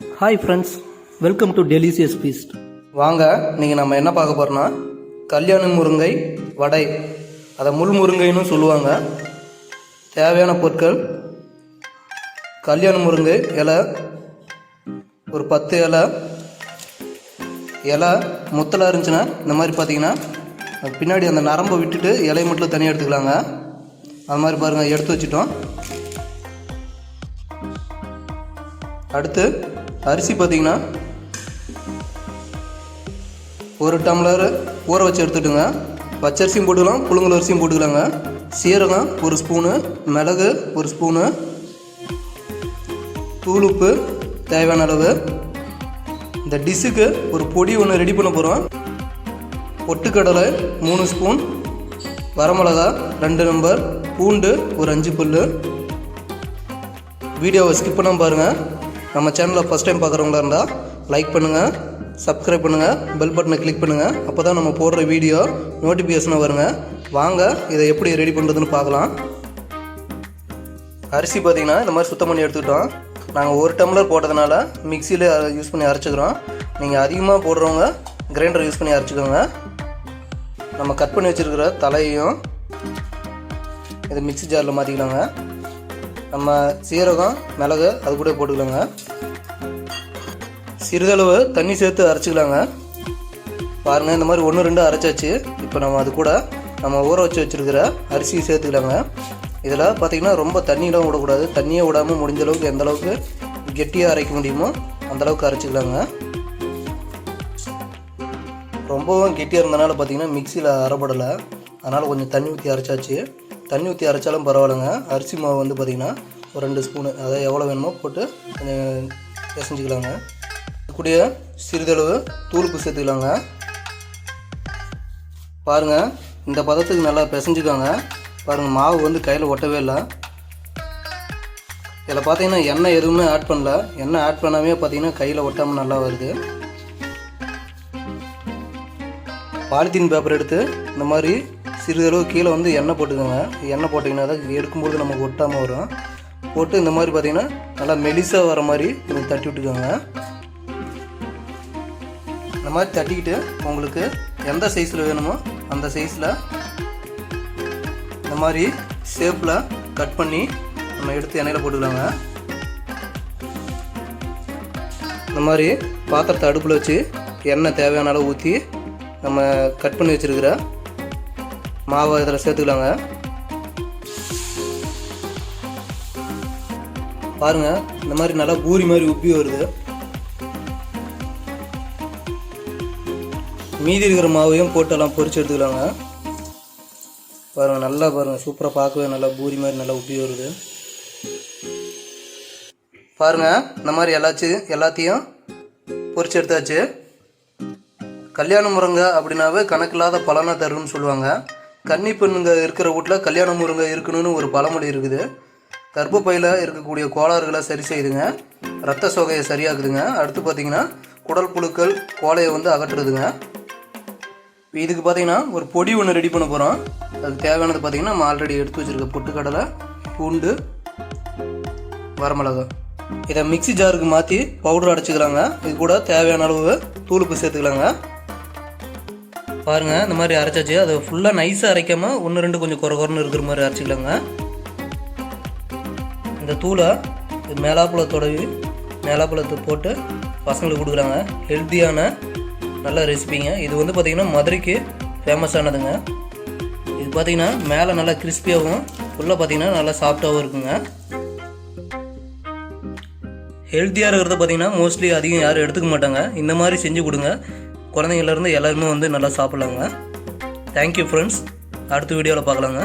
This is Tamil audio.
Hi friends, welcome to delicious feast. வாங்க, இன்றைக்கி நம்ம என்ன பார்க்க போகிறோன்னா கல்யாண முருங்கை வடை, அதை முள் முருங்கைன்னு சொல்லுவாங்க. தேவையான பொருட்கள்: கல்யாண முருங்கை இலை ஒரு 10 இலை முத்தலாக இருந்துச்சுன்னா இந்த மாதிரி பார்த்தீங்கன்னா பின்னாடி அந்த நரம்பை விட்டுட்டு இலையை மட்டும் தனியாக எடுத்துக்கலாங்க. அது மாதிரி பாருங்கள், எடுத்து வச்சுட்டோம். அடுத்து அரிசி பார்த்திங்கன்னா 1 டம்ளர் ஊற வச்சு எடுத்துட்டுங்க. பச்சரிசியும் போட்டுக்கலாம், புழுங்கல் அரிசியும் போட்டுக்கலாங்க. சீரகம் 1 ஸ்பூனு, மிளகு 1 ஸ்பூனு, தூளுப்பு தேவையான அளவு. இந்த டிஷ்ஷுக்கு ஒரு பொடி ஒன்று ரெடி பண்ண போகிறோம். பொட்டுக்கடலை 3 ஸ்பூன், வரமிளகா 2 நம்பர், பூண்டு ஒரு 5 பல். வீடியோவை ஸ்கிப் பண்ணாமல் பாருங்கள். நம்ம சேனலில் ஃபஸ்ட் டைம் பார்க்குறவங்களா இருந்தால் லைக் பண்ணுங்கள், சப்ஸ்கிரைப் பண்ணுங்கள், பெல் பட்டனை கிளிக் பண்ணுங்கள். அப்போ தான் நம்ம போடுற வீடியோ நோட்டிஃபிகேஷனாக வருங்க. வாங்க, இதை எப்படி ரெடி பண்ணுறதுன்னு பார்க்கலாம். அரிசி பார்த்திங்கன்னா இந்த மாதிரி சுத்தம் பண்ணி எடுத்துக்கிட்டோம். நாங்கள் 1 டம்ளர் போட்டதுனால மிக்சியில் யூஸ் பண்ணி அரைச்சிக்கிறோம். நீங்கள் அதிகமாக போடுறவங்க கிரைண்டர் யூஸ் பண்ணி அரைச்சிக்கோங்க. நம்ம கட் பண்ணி வச்சுருக்கிற தலையையும் இதை மிக்சி ஜாரில் மாற்றிக்கலாங்க. நம்ம சீரகம் மிளகு அது கூட போட்டுக்கலாங்க. சிறிதளவு தண்ணி சேர்த்து அரைச்சிக்கலாங்க. பாருங்கள், இந்த மாதிரி 1-2 அரைச்சாச்சு. இப்போ நம்ம அது கூட நம்ம ஊற வச்சுருக்கிற அரிசியை சேர்த்துக்கலாங்க. இதில் பார்த்திங்கன்னா ரொம்ப தண்ணியெலாம் விடக்கூடாது. தண்ணியே விடாமல் முடிஞ்ச அளவுக்கு எந்த அளவுக்கு கெட்டியாக அரைக்க முடியுமோ அந்தளவுக்கு அரைச்சிக்கலாங்க. ரொம்பவும் கெட்டியாக இருந்தனால பார்த்திங்கன்னா மிக்சியில் அரைப்படலை, அதனால் கொஞ்சம் தண்ணி ஊற்றி அரைச்சாச்சு. தண்ணி ஊற்றி அரைச்சாலும் பரவாயில்லைங்க. அரிசி மாவு வந்து பார்த்திங்கன்னா ஒரு 2 ஸ்பூனு, அதாவது எவ்வளோ வேணுமோ போட்டு கொஞ்சம் பிசைஞ்சிக்கலாங்க. கூடிய சிறிதளவு தூளுப்பு சேர்த்துக்கலாங்க. பாருங்கள், இந்த பதத்துக்கு நல்லா பிசைஞ்சிக்கோங்க. பாருங்கள், மாவு வந்து கையில் ஒட்டவே இல்லை. இதில் பார்த்தீங்கன்னா எண்ணெய் எதுவுமே ஆட் பண்ணல. எண்ணெய் ஆட் பண்ணாமே பார்த்தீங்கன்னா கையில் ஒட்டாமல் நல்லா வருது. பாலித்தீன் பேப்பர் எடுத்து இந்த மாதிரி சிறிதளவு கீழே வந்து எண்ணெய் போட்டுக்கோங்க. எண்ணெய் போட்டிங்கன்னா தான் எடுக்கும்போது நமக்கு ஒட்டாமல் வரும். போட்டு இந்த மாதிரி பார்த்திங்கன்னா நல்லா மெலிசாக வர மாதிரி கொஞ்சம் தட்டி விட்டுக்கோங்க. இந்த மாதிரி தட்டிக்கிட்டு உங்களுக்கு எந்த சைஸில் வேணுமோ அந்த சைஸில் இந்த மாதிரி ஷேப்பில் கட் பண்ணி நம்ம எடுத்து எண்ணெயில் போட்டுக்கலாங்க. இந்த மாதிரி பாத்திரத்தை அடுப்பில் வச்சு எண்ணெய் தேவையான அளவு ஊற்றி நம்ம கட் பண்ணி வச்சுருக்கிற மாவை இதில் சேர்த்துக்கலாங்க. பாருங்கள், இந்த மாதிரி நல்லா பூரி மாதிரி உப்பி வருது. மீதி இருக்கிற மாவையும் போட்டெல்லாம் பொரிச்சு எடுத்துக்கலாங்க. பாருங்கள், நல்லா பாருங்கள், சூப்பராக பார்க்கவே நல்லா பூரி மாதிரி நல்லா உப்பி வருது. பாருங்கள், இந்த மாதிரி எல்லாத்தையும் பொரிச்சு எடுத்தாச்சு. கல்யாண முருங்கை அப்படின்னாவே கணக்கில்லாத பலனை தருன்னு சொல்லுவாங்க. கன்னி பெண்ணுங்க இருக்கிற வீட்டில் கல்யாண முருங்கை இருக்கணும்னு ஒரு பழமொழி இருக்குது. கர்ப்பப்பையில் இருக்கக்கூடிய கோளாறுகளை சரி செய்யுதுங்க, ரத்த சோகையை சரியாக்குதுங்க. அடுத்து பார்த்திங்கன்னா குடல் புழுக்கள் கோலையை வந்து அகற்றுதுங்க. இதுக்கு பார்த்திங்கன்னா ஒரு பொடி ஒன்று ரெடி பண்ண போகிறோம். அதுக்கு தேவையானது பார்த்திங்கன்னா நம்ம ஆல்ரெடி எடுத்து வச்சுருக்க பொட்டுக்கடலை, பூண்டு, வரமிளகா. இதை மிக்சி ஜாருக்கு மாற்றி பவுடர் அடைச்சிக்கலாங்க. இது கூட தேவையான அளவு தூளுப்பு சேர்த்துக்கலாங்க. பாருங்கள், இந்த மாதிரி அரைச்சாச்சு. அதை ஃபுல்லாக நைஸாக அரைக்காமல் 1-2 கொஞ்சம் குறைன்னு இருக்கிற மாதிரி அரைச்சிக்கலாங்க. இந்த தூளை மேலாப்பழத்தை போட்டு பசங்களுக்கு கொடுக்குறாங்க. ஹெல்த்தியான நல்ல ரெசிபிங்க. இது வந்து பார்த்திங்கன்னா மதுரைக்கு ஃபேமஸானதுங்க. இது பார்த்திங்கன்னா மேலே நல்லா கிறிஸ்பியாகவும் ஃபுல்லாக பார்த்திங்கன்னா நல்லா சாஃப்டாகவும் இருக்குங்க. ஹெல்த்தியாக இருக்கிறத பார்த்திங்கன்னா மோஸ்ட்லி அதிகம் யாரும் எடுத்துக்க மாட்டாங்க. இந்த மாதிரி செஞ்சு கொடுங்க. குழந்தைங்கள்லேருந்து எல்லாருமே வந்து நல்லா சாப்பிட்லாங்க. தேங்க்யூ ஃப்ரெண்ட்ஸ், அடுத்த வீடியோவில் பார்க்கலாங்க.